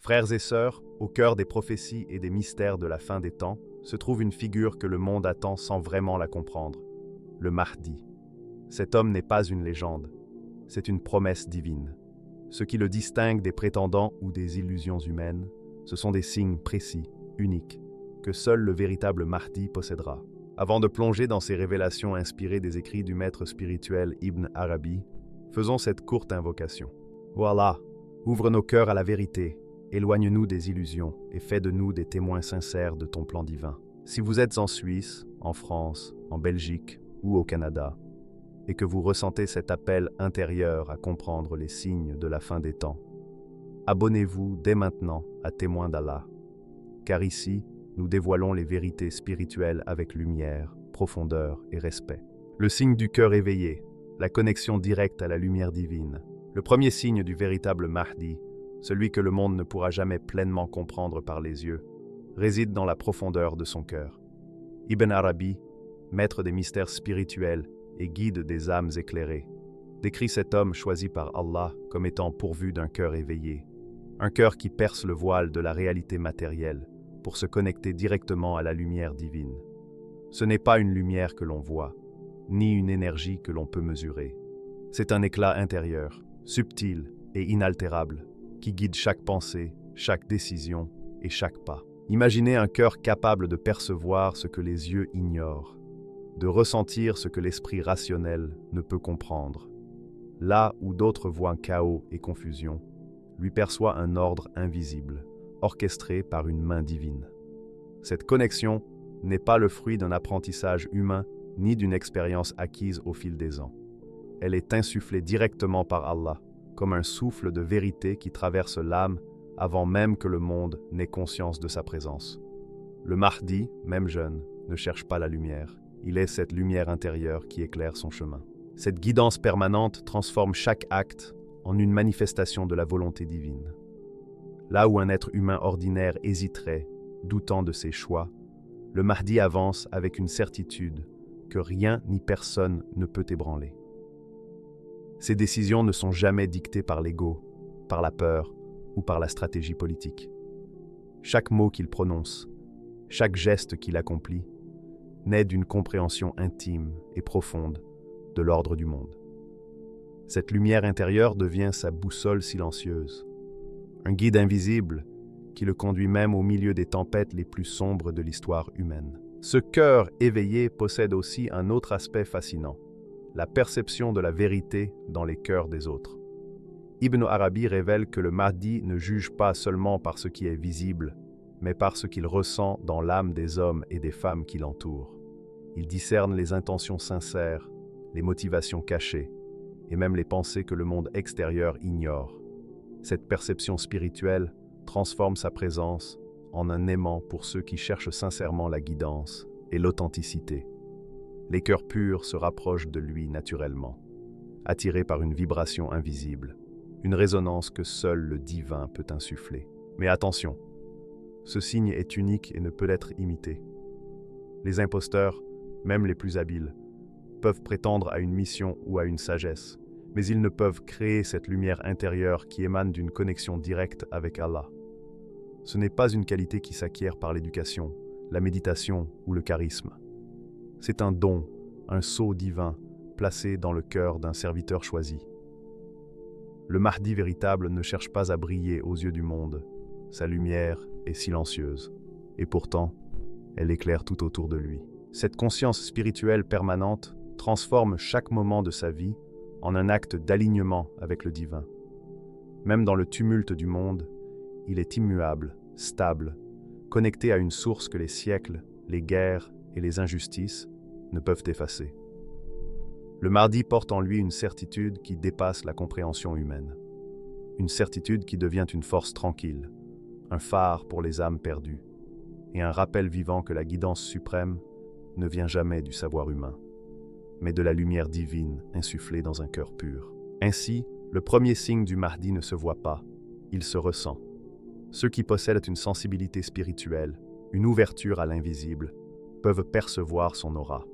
Frères et sœurs, au cœur des prophéties et des mystères de la fin des temps, se trouve une figure que le monde attend sans vraiment la comprendre, le Mahdi. Cet homme n'est pas une légende, c'est une promesse divine. Ce qui le distingue des prétendants ou des illusions humaines, ce sont des signes précis, uniques, que seul le véritable Mahdi possédera. Avant de plonger dans ces révélations inspirées des écrits du maître spirituel Ibn Arabi, faisons cette courte invocation. Ô Allah, ouvre nos cœurs à la vérité, éloigne-nous des illusions et fais de nous des témoins sincères de ton plan divin. Si vous êtes en Suisse, en France, en Belgique ou au Canada, et que vous ressentez cet appel intérieur à comprendre les signes de la fin des temps, abonnez-vous dès maintenant à Témoins d'Allah, car ici, nous dévoilons les vérités spirituelles avec lumière, profondeur et respect. Le signe du cœur éveillé, la connexion directe à la lumière divine, le premier signe du véritable Mahdi, celui que le monde ne pourra jamais pleinement comprendre par les yeux, réside dans la profondeur de son cœur. Ibn Arabi, maître des mystères spirituels et guide des âmes éclairées, décrit cet homme choisi par Allah comme étant pourvu d'un cœur éveillé, un cœur qui perce le voile de la réalité matérielle pour se connecter directement à la lumière divine. Ce n'est pas une lumière que l'on voit, ni une énergie que l'on peut mesurer. C'est un éclat intérieur, subtil et inaltérable, qui guide chaque pensée, chaque décision et chaque pas. Imaginez un cœur capable de percevoir ce que les yeux ignorent, de ressentir ce que l'esprit rationnel ne peut comprendre. Là où d'autres voient chaos et confusion, lui perçoit un ordre invisible, orchestré par une main divine. Cette connexion n'est pas le fruit d'un apprentissage humain ni d'une expérience acquise au fil des ans. Elle est insufflée directement par Allah, comme un souffle de vérité qui traverse l'âme avant même que le monde n'ait conscience de sa présence. Le Mahdi, même jeune, ne cherche pas la lumière. Il est cette lumière intérieure qui éclaire son chemin. Cette guidance permanente transforme chaque acte en une manifestation de la volonté divine. Là où un être humain ordinaire hésiterait, doutant de ses choix, le Mahdi avance avec une certitude que rien ni personne ne peut ébranler. Ses décisions ne sont jamais dictées par l'ego, par la peur ou par la stratégie politique. Chaque mot qu'il prononce, chaque geste qu'il accomplit, naît d'une compréhension intime et profonde de l'ordre du monde. Cette lumière intérieure devient sa boussole silencieuse, un guide invisible qui le conduit même au milieu des tempêtes les plus sombres de l'histoire humaine. Ce cœur éveillé possède aussi un autre aspect fascinant, la perception de la vérité dans les cœurs des autres. Ibn Arabi révèle que le Mahdi ne juge pas seulement par ce qui est visible, mais par ce qu'il ressent dans l'âme des hommes et des femmes qui l'entourent. Il discerne les intentions sincères, les motivations cachées, et même les pensées que le monde extérieur ignore. Cette perception spirituelle transforme sa présence en un aimant pour ceux qui cherchent sincèrement la guidance et l'authenticité. Les cœurs purs se rapprochent de lui naturellement, attirés par une vibration invisible, une résonance que seul le divin peut insuffler. Mais attention, ce signe est unique et ne peut être imité. Les imposteurs, même les plus habiles, peuvent prétendre à une mission ou à une sagesse, mais ils ne peuvent créer cette lumière intérieure qui émane d'une connexion directe avec Allah. Ce n'est pas une qualité qui s'acquiert par l'éducation, la méditation ou le charisme. C'est un don, un sceau divin, placé dans le cœur d'un serviteur choisi. Le Mahdi véritable ne cherche pas à briller aux yeux du monde. Sa lumière est silencieuse, et pourtant, elle éclaire tout autour de lui. Cette conscience spirituelle permanente transforme chaque moment de sa vie en un acte d'alignement avec le divin. Même dans le tumulte du monde, il est immuable, stable, connecté à une source que les siècles, les guerres et les injustices ne peuvent effacer. Le Mahdi porte en lui une certitude qui dépasse la compréhension humaine. Une certitude qui devient une force tranquille, un phare pour les âmes perdues, et un rappel vivant que la guidance suprême ne vient jamais du savoir humain, mais de la lumière divine insufflée dans un cœur pur. Ainsi, le premier signe du Mahdi ne se voit pas, il se ressent. Ceux qui possèdent une sensibilité spirituelle, une ouverture à l'invisible, peuvent percevoir son aura.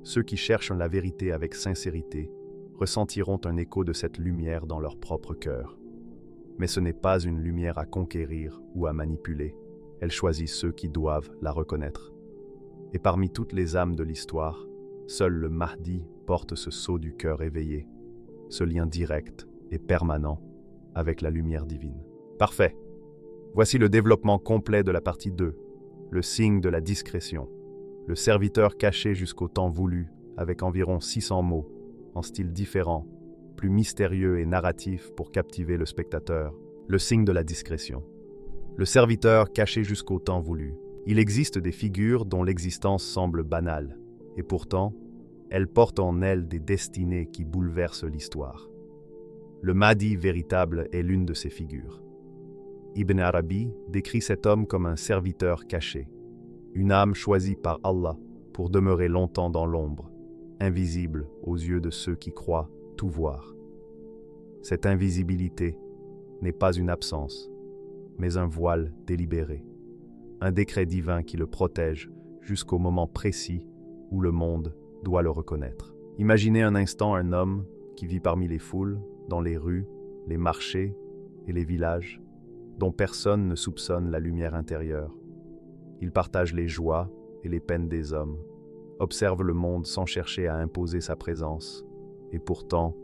Ceux qui cherchent la vérité avec sincérité ressentiront un écho de cette lumière dans leur propre cœur. Mais ce n'est pas une lumière à conquérir ou à manipuler. Elle choisit ceux qui doivent la reconnaître. Et parmi toutes les âmes de l'histoire, seul le Mahdi porte ce sceau du cœur éveillé, ce lien direct et permanent avec la lumière divine. Parfait. Voici le développement complet de la partie 2, le signe de la discrétion. Le serviteur caché jusqu'au temps voulu, avec environ 600 mots, en style différent, plus mystérieux et narratif pour captiver le spectateur. Le signe de la discrétion. Le serviteur caché jusqu'au temps voulu. Il existe des figures dont l'existence semble banale, et pourtant, elles portent en elles des destinées qui bouleversent l'histoire. Le Mahdi véritable est l'une de ces figures. Ibn Arabi décrit cet homme comme un serviteur caché, une âme choisie par Allah pour demeurer longtemps dans l'ombre, invisible aux yeux de ceux qui croient tout voir. Cette invisibilité n'est pas une absence, mais un voile délibéré, un décret divin qui le protège jusqu'au moment précis où le monde doit le reconnaître. Imaginez un instant un homme qui vit parmi les foules, dans les rues, les marchés et les villages, dont personne ne soupçonne la lumière intérieure. Il partage les joies et les peines des hommes, observe le monde sans chercher à imposer sa présence, et pourtant,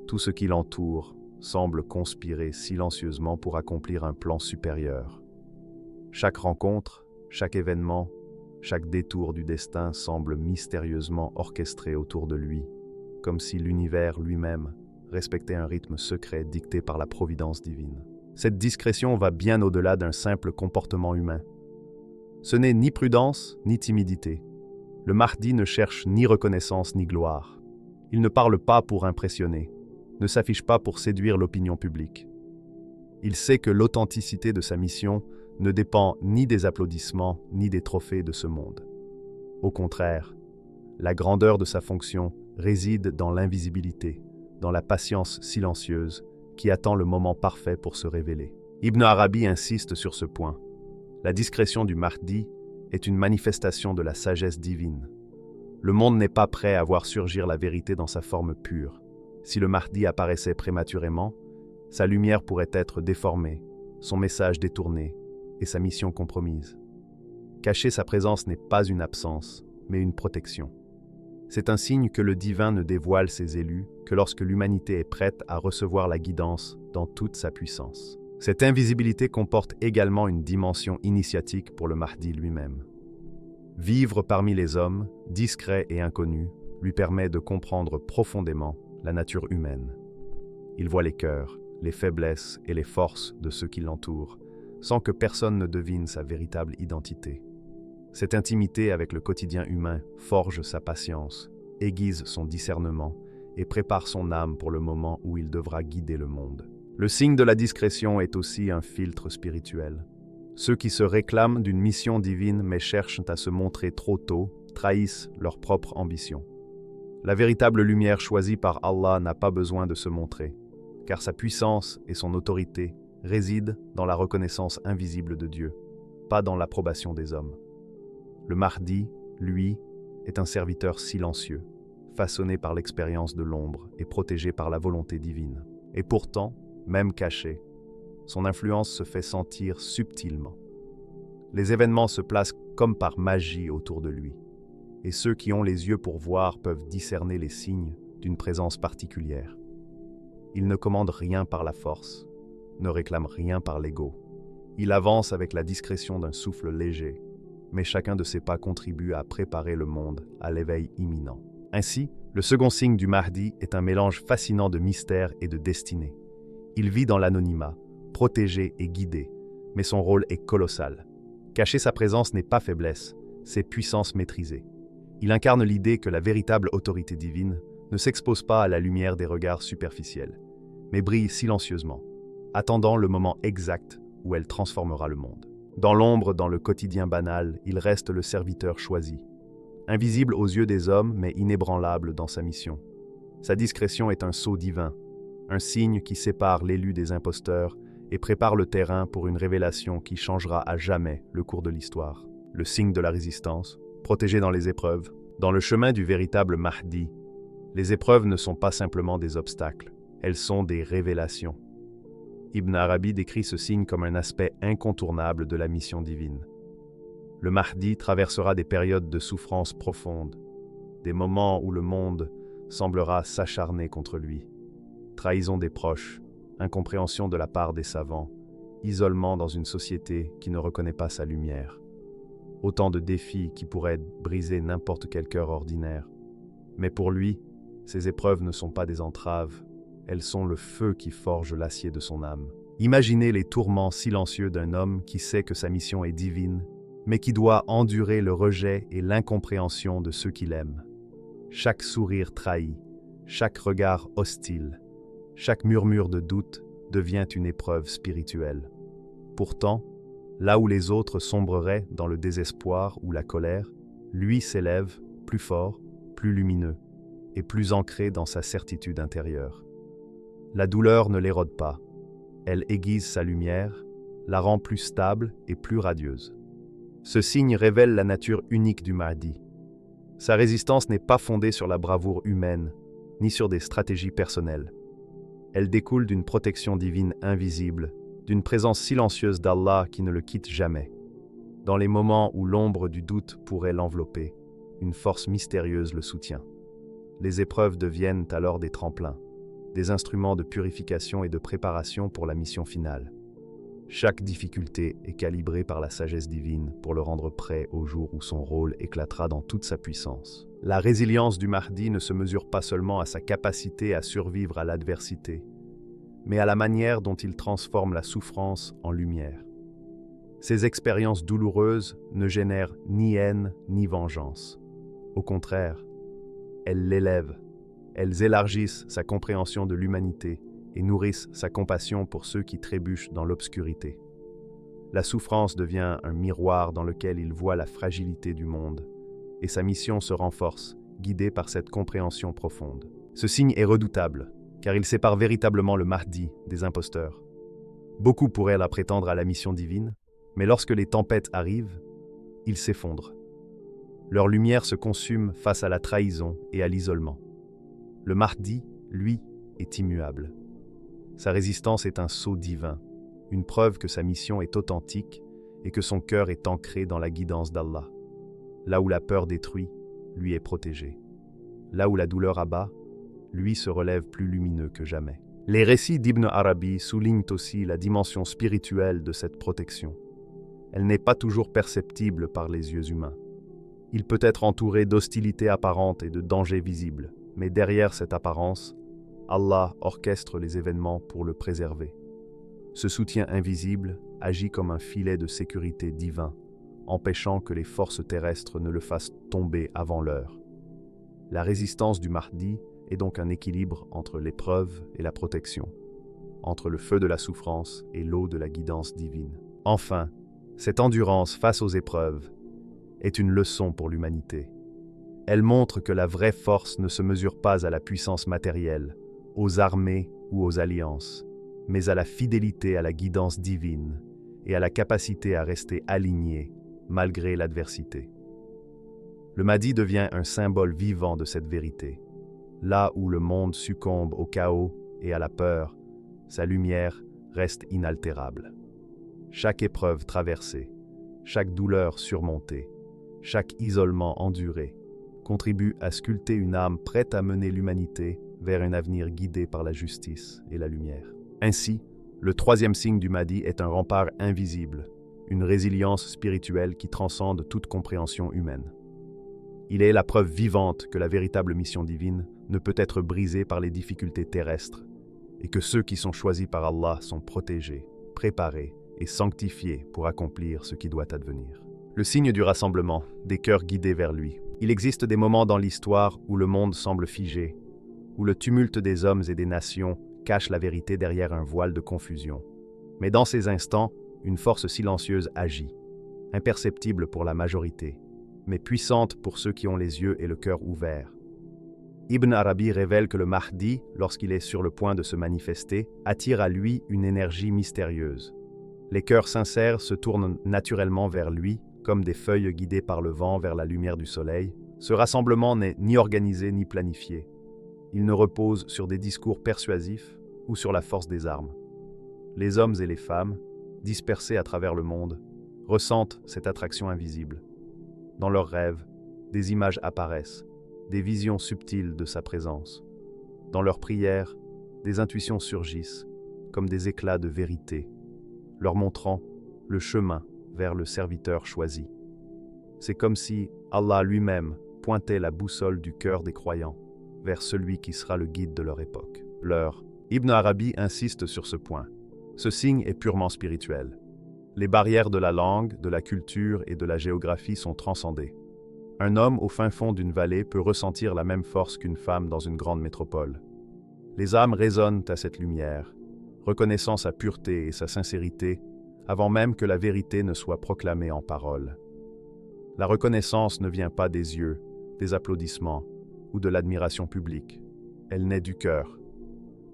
tout ce qui l'entoure semble conspirer silencieusement pour accomplir un plan supérieur. Chaque rencontre, chaque événement, chaque détour du destin semble mystérieusement orchestré autour de lui, comme si l'univers lui-même respectait un rythme secret dicté par la providence divine. Cette discrétion va bien au-delà d'un simple comportement humain. Ce n'est ni prudence, ni timidité. Le Mahdi ne cherche ni reconnaissance ni gloire. Il ne parle pas pour impressionner, ne s'affiche pas pour séduire l'opinion publique. Il sait que l'authenticité de sa mission ne dépend ni des applaudissements ni des trophées de ce monde. Au contraire, la grandeur de sa fonction réside dans l'invisibilité, dans la patience silencieuse qui attend le moment parfait pour se révéler. Ibn Arabi insiste sur ce point. La discrétion du Mahdi est une manifestation de la sagesse divine. Le monde n'est pas prêt à voir surgir la vérité dans sa forme pure. Si le Mahdi apparaissait prématurément, sa lumière pourrait être déformée, son message détourné et sa mission compromise. Cacher sa présence n'est pas une absence, mais une protection. C'est un signe que le divin ne dévoile ses élus que lorsque l'humanité est prête à recevoir la guidance dans toute sa puissance. Cette invisibilité comporte également une dimension initiatique pour le Mahdi lui-même. Vivre parmi les hommes, discret et inconnu, lui permet de comprendre profondément la nature humaine. Il voit les cœurs, les faiblesses et les forces de ceux qui l'entourent, sans que personne ne devine sa véritable identité. Cette intimité avec le quotidien humain forge sa patience, aiguise son discernement et prépare son âme pour le moment où il devra guider le monde. Le signe de la discrétion est aussi un filtre spirituel. Ceux qui se réclament d'une mission divine mais cherchent à se montrer trop tôt trahissent leur propre ambition. La véritable lumière choisie par Allah n'a pas besoin de se montrer, car sa puissance et son autorité résident dans la reconnaissance invisible de Dieu, pas dans l'approbation des hommes. Le Mahdi, lui, est un serviteur silencieux, façonné par l'expérience de l'ombre et protégé par la volonté divine. Et pourtant, même caché, son influence se fait sentir subtilement. Les événements se placent comme par magie autour de lui, et ceux qui ont les yeux pour voir peuvent discerner les signes d'une présence particulière. Il ne commande rien par la force, ne réclame rien par l'ego. Il avance avec la discrétion d'un souffle léger, mais chacun de ses pas contribue à préparer le monde à l'éveil imminent. Ainsi, le second signe du Mahdi est un mélange fascinant de mystère et de destinée. Il vit dans l'anonymat, protégé et guidé, mais son rôle est colossal. Cacher sa présence n'est pas faiblesse, c'est puissance maîtrisée. Il incarne l'idée que la véritable autorité divine ne s'expose pas à la lumière des regards superficiels, mais brille silencieusement, attendant le moment exact où elle transformera le monde. Dans l'ombre, dans le quotidien banal, il reste le serviteur choisi. Invisible aux yeux des hommes, mais inébranlable dans sa mission. Sa discrétion est un sceau divin, un signe qui sépare l'élu des imposteurs et prépare le terrain pour une révélation qui changera à jamais le cours de l'histoire. Le signe de la résistance, protégé dans les épreuves. Dans le chemin du véritable Mahdi, les épreuves ne sont pas simplement des obstacles, elles sont des révélations. Ibn Arabi décrit ce signe comme un aspect incontournable de la mission divine. Le Mahdi traversera des périodes de souffrance profonde, des moments où le monde semblera s'acharner contre lui. Trahison des proches, incompréhension de la part des savants, isolement dans une société qui ne reconnaît pas sa lumière. Autant de défis qui pourraient briser n'importe quel cœur ordinaire. Mais pour lui, ces épreuves ne sont pas des entraves, elles sont le feu qui forge l'acier de son âme. Imaginez les tourments silencieux d'un homme qui sait que sa mission est divine, mais qui doit endurer le rejet et l'incompréhension de ceux qu'il aime. Chaque sourire trahi, chaque regard hostile, chaque murmure de doute devient une épreuve spirituelle. Pourtant, là où les autres sombreraient dans le désespoir ou la colère, lui s'élève, plus fort, plus lumineux, et plus ancré dans sa certitude intérieure. La douleur ne l'érode pas, elle aiguise sa lumière, la rend plus stable et plus radieuse. Ce signe révèle la nature unique du Mahdi. Sa résistance n'est pas fondée sur la bravoure humaine, ni sur des stratégies personnelles. Elle découle d'une protection divine invisible, d'une présence silencieuse d'Allah qui ne le quitte jamais. Dans les moments où l'ombre du doute pourrait l'envelopper, une force mystérieuse le soutient. Les épreuves deviennent alors des tremplins, des instruments de purification et de préparation pour la mission finale. Chaque difficulté est calibrée par la sagesse divine pour le rendre prêt au jour où son rôle éclatera dans toute sa puissance. La résilience du Mahdi ne se mesure pas seulement à sa capacité à survivre à l'adversité, mais à la manière dont il transforme la souffrance en lumière. Ces expériences douloureuses ne génèrent ni haine ni vengeance. Au contraire, elles l'élèvent, elles élargissent sa compréhension de l'humanité et nourrissent sa compassion pour ceux qui trébuchent dans l'obscurité. La souffrance devient un miroir dans lequel il voit la fragilité du monde, et sa mission se renforce, guidée par cette compréhension profonde. Ce signe est redoutable, car il sépare véritablement le Mahdi des imposteurs. Beaucoup pourraient la prétendre à la mission divine, mais lorsque les tempêtes arrivent, ils s'effondrent. Leur lumière se consume face à la trahison et à l'isolement. Le Mahdi, lui, est immuable. Sa résistance est un sceau divin, une preuve que sa mission est authentique et que son cœur est ancré dans la guidance d'Allah. Là où la peur détruit, lui est protégé. Là où la douleur abat, lui se relève plus lumineux que jamais. Les récits d'Ibn Arabi soulignent aussi la dimension spirituelle de cette protection. Elle n'est pas toujours perceptible par les yeux humains. Il peut être entouré d'hostilité apparente et de dangers visibles, mais derrière cette apparence, Allah orchestre les événements pour le préserver. Ce soutien invisible agit comme un filet de sécurité divin, empêchant que les forces terrestres ne le fassent tomber avant l'heure. La résistance du Mahdi est donc un équilibre entre l'épreuve et la protection, entre le feu de la souffrance et l'eau de la guidance divine. Enfin, cette endurance face aux épreuves est une leçon pour l'humanité. Elle montre que la vraie force ne se mesure pas à la puissance matérielle, aux armées ou aux alliances, mais à la fidélité à la guidance divine et à la capacité à rester aligné malgré l'adversité. Le Mahdi devient un symbole vivant de cette vérité. Là où le monde succombe au chaos et à la peur, sa lumière reste inaltérable. Chaque épreuve traversée, chaque douleur surmontée, chaque isolement enduré, contribue à sculpter une âme prête à mener l'humanité vers un avenir guidé par la justice et la lumière. Ainsi, le troisième signe du Mahdi est un rempart invisible, une résilience spirituelle qui transcende toute compréhension humaine. Il est la preuve vivante que la véritable mission divine ne peut être brisée par les difficultés terrestres et que ceux qui sont choisis par Allah sont protégés, préparés et sanctifiés pour accomplir ce qui doit advenir. Le signe du rassemblement, des cœurs guidés vers lui. Il existe des moments dans l'histoire où le monde semble figé, où le tumulte des hommes et des nations cache la vérité derrière un voile de confusion. Mais dans ces instants, une force silencieuse agit, imperceptible pour la majorité, mais puissante pour ceux qui ont les yeux et le cœur ouverts. Ibn Arabi révèle que le Mahdi, lorsqu'il est sur le point de se manifester, attire à lui une énergie mystérieuse. Les cœurs sincères se tournent naturellement vers lui, comme des feuilles guidées par le vent vers la lumière du soleil. Ce rassemblement n'est ni organisé ni planifié. Il ne repose sur des discours persuasifs ou sur la force des armes. Les hommes et les femmes, dispersés à travers le monde, ressentent cette attraction invisible. Dans leurs rêves, des images apparaissent, des visions subtiles de sa présence. Dans leurs prières, des intuitions surgissent, comme des éclats de vérité, leur montrant le chemin vers le serviteur choisi. C'est comme si Allah lui-même pointait la boussole du cœur des croyants vers celui qui sera le guide de leur époque. Ibn Arabi insiste sur ce point. Ce signe est purement spirituel. Les barrières de la langue, de la culture et de la géographie sont transcendées. Un homme au fin fond d'une vallée peut ressentir la même force qu'une femme dans une grande métropole. Les âmes résonnent à cette lumière, reconnaissant sa pureté et sa sincérité avant même que la vérité ne soit proclamée en paroles. La reconnaissance ne vient pas des yeux, des applaudissements ou de l'admiration publique. Elle naît du cœur,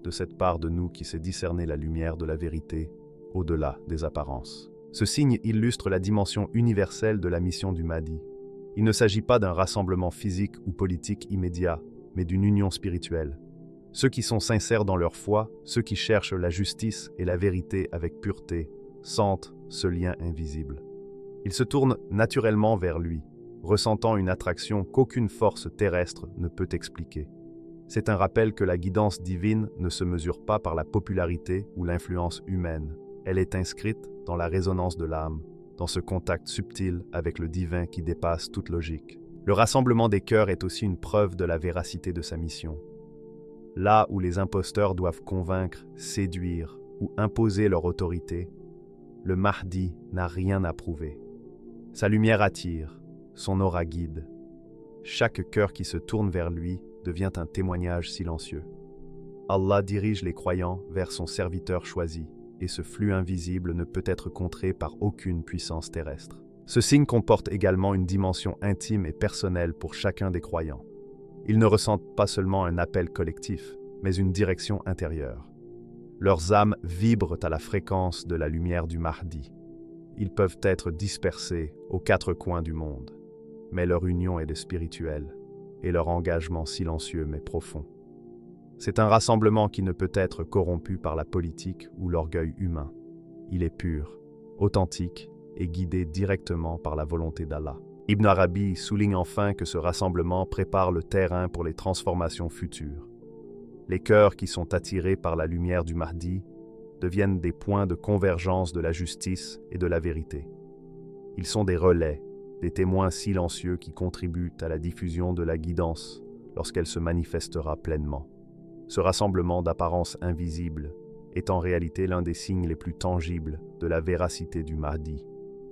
de cette part de nous qui sait discerner la lumière de la vérité au-delà des apparences. Ce signe illustre la dimension universelle de la mission du Mahdi. Il ne s'agit pas d'un rassemblement physique ou politique immédiat, mais d'une union spirituelle. Ceux qui sont sincères dans leur foi, ceux qui cherchent la justice et la vérité avec pureté, sentent ce lien invisible. Ils se tournent naturellement vers lui, ressentant une attraction qu'aucune force terrestre ne peut expliquer. C'est un rappel que la guidance divine ne se mesure pas par la popularité ou l'influence humaine. Elle est inscrite dans la résonance de l'âme, dans ce contact subtil avec le divin qui dépasse toute logique. Le rassemblement des cœurs est aussi une preuve de la véracité de sa mission. Là où les imposteurs doivent convaincre, séduire ou imposer leur autorité, le Mahdi n'a rien à prouver. Sa lumière attire, son aura guide. Chaque cœur qui se tourne vers lui devient un témoignage silencieux. Allah dirige les croyants vers son serviteur choisi, et ce flux invisible ne peut être contré par aucune puissance terrestre. Ce signe comporte également une dimension intime et personnelle pour chacun des croyants. Ils ne ressentent pas seulement un appel collectif, mais une direction intérieure. Leurs âmes vibrent à la fréquence de la lumière du Mahdi. Ils peuvent être dispersés aux quatre coins du monde, mais leur union est de spirituel, et leur engagement silencieux mais profond. C'est un rassemblement qui ne peut être corrompu par la politique ou l'orgueil humain. Il est pur, authentique et guidé directement par la volonté d'Allah. Ibn Arabi souligne enfin que ce rassemblement prépare le terrain pour les transformations futures. Les cœurs qui sont attirés par la lumière du Mahdi deviennent des points de convergence de la justice et de la vérité. Ils sont des relais, des témoins silencieux qui contribuent à la diffusion de la guidance lorsqu'elle se manifestera pleinement. Ce rassemblement d'apparence invisible est en réalité l'un des signes les plus tangibles de la véracité du Mahdi.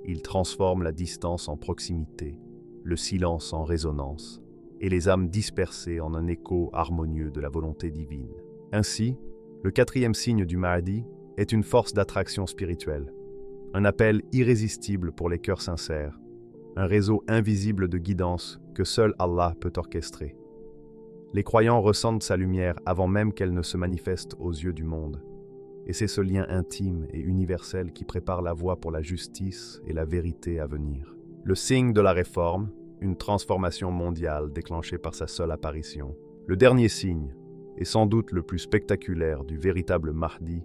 Il transforme la distance en proximité, le silence en résonance, et les âmes dispersées en un écho harmonieux de la volonté divine. Ainsi, le quatrième signe du Mahdi est une force d'attraction spirituelle, un appel irrésistible pour les cœurs sincères, un réseau invisible de guidance que seul Allah peut orchestrer. Les croyants ressentent sa lumière avant même qu'elle ne se manifeste aux yeux du monde. Et c'est ce lien intime et universel qui prépare la voie pour la justice et la vérité à venir. Le signe de la réforme, une transformation mondiale déclenchée par sa seule apparition. Le dernier signe, et sans doute le plus spectaculaire du véritable Mahdi,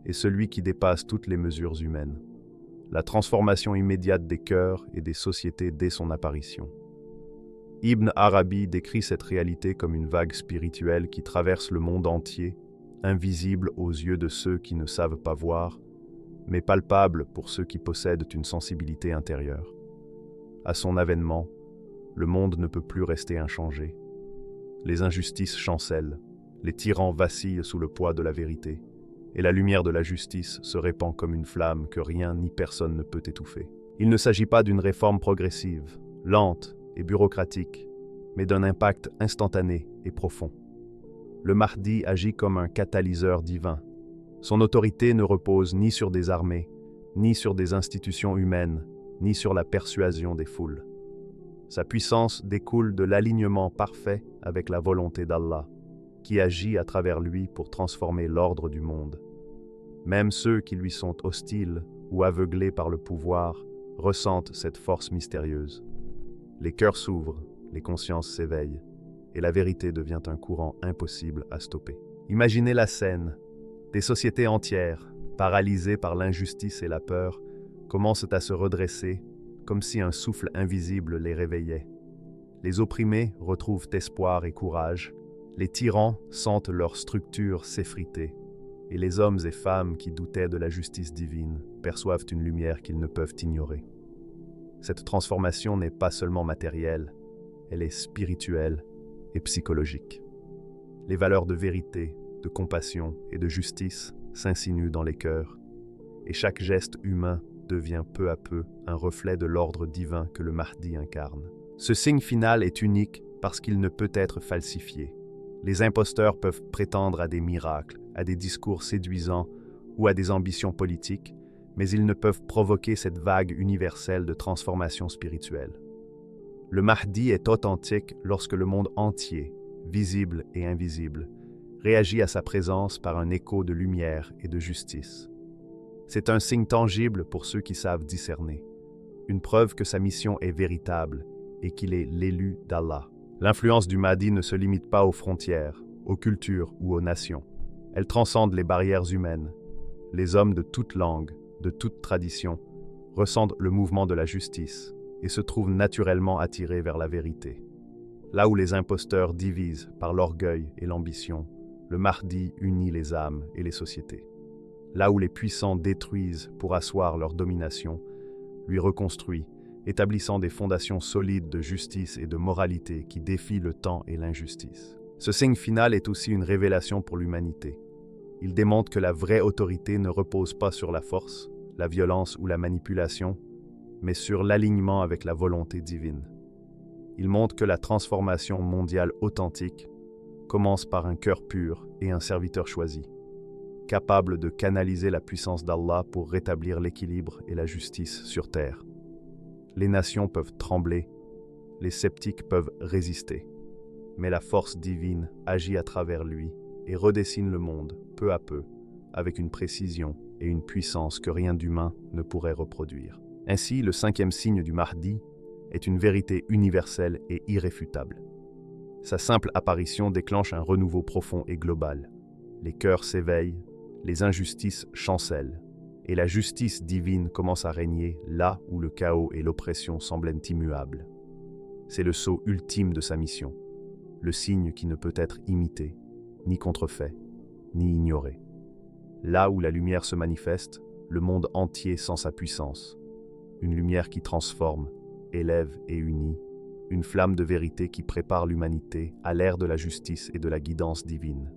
est celui qui dépasse toutes les mesures humaines. La transformation immédiate des cœurs et des sociétés dès son apparition. Ibn Arabi décrit cette réalité comme une vague spirituelle qui traverse le monde entier, invisible aux yeux de ceux qui ne savent pas voir, mais palpable pour ceux qui possèdent une sensibilité intérieure. À son avènement, le monde ne peut plus rester inchangé. Les injustices chancellent, les tyrans vacillent sous le poids de la vérité, et la lumière de la justice se répand comme une flamme que rien ni personne ne peut étouffer. Il ne s'agit pas d'une réforme progressive, lente et bureaucratique, mais d'un impact instantané et profond. Le Mahdi agit comme un catalyseur divin. Son autorité ne repose ni sur des armées, ni sur des institutions humaines, ni sur la persuasion des foules. Sa puissance découle de l'alignement parfait avec la volonté d'Allah, qui agit à travers lui pour transformer l'ordre du monde. Même ceux qui lui sont hostiles ou aveuglés par le pouvoir ressentent cette force mystérieuse. Les cœurs s'ouvrent, les consciences s'éveillent, et la vérité devient un courant impossible à stopper. Imaginez la scène, des sociétés entières, paralysés par l'injustice et la peur, commencent à se redresser, comme si un souffle invisible les réveillait. Les opprimés retrouvent espoir et courage, les tyrans sentent leur structure s'effriter, et les hommes et femmes qui doutaient de la justice divine perçoivent une lumière qu'ils ne peuvent ignorer. Cette transformation n'est pas seulement matérielle, elle est spirituelle et psychologique. Les valeurs de vérité, de compassion et de justice s'insinuent dans les cœurs, et chaque geste humain devient peu à peu un reflet de l'ordre divin que le Mahdi incarne. Ce signe final est unique parce qu'il ne peut être falsifié. Les imposteurs peuvent prétendre à des miracles, à des discours séduisants ou à des ambitions politiques, mais ils ne peuvent provoquer cette vague universelle de transformation spirituelle. Le Mahdi est authentique lorsque le monde entier, visible et invisible, réagit à sa présence par un écho de lumière et de justice. C'est un signe tangible pour ceux qui savent discerner, une preuve que sa mission est véritable et qu'il est l'élu d'Allah. L'influence du Mahdi ne se limite pas aux frontières, aux cultures ou aux nations. Elle transcende les barrières humaines. Les hommes de toute langue, de toute tradition, ressentent le mouvement de la justice et se trouvent naturellement attirés vers la vérité. Là où les imposteurs divisent par l'orgueil et l'ambition, le Mahdi unit les âmes et les sociétés. Là où les puissants détruisent pour asseoir leur domination, lui reconstruit, établissant des fondations solides de justice et de moralité qui défient le temps et l'injustice. Ce signe final est aussi une révélation pour l'humanité. Il démontre que la vraie autorité ne repose pas sur la force, la violence ou la manipulation, mais sur l'alignement avec la volonté divine. Il montre que la transformation mondiale authentique commence par un cœur pur et un serviteur choisi, capable de canaliser la puissance d'Allah pour rétablir l'équilibre et la justice sur terre. Les nations peuvent trembler, les sceptiques peuvent résister, mais la force divine agit à travers lui et redessine le monde, peu à peu, avec une précision et une puissance que rien d'humain ne pourrait reproduire. Ainsi, le 5e signe du Mahdi est une vérité universelle et irréfutable. Sa simple apparition déclenche un renouveau profond et global. Les cœurs s'éveillent, les injustices chancellent, et la justice divine commence à régner là où le chaos et l'oppression semblent immuables. C'est le sceau ultime de sa mission, le signe qui ne peut être imité, ni contrefait, ni ignoré. Là où la lumière se manifeste, le monde entier sent sa puissance. Une lumière qui transforme, élève et unit, une flamme de vérité qui prépare l'humanité à l'ère de la justice et de la guidance divine.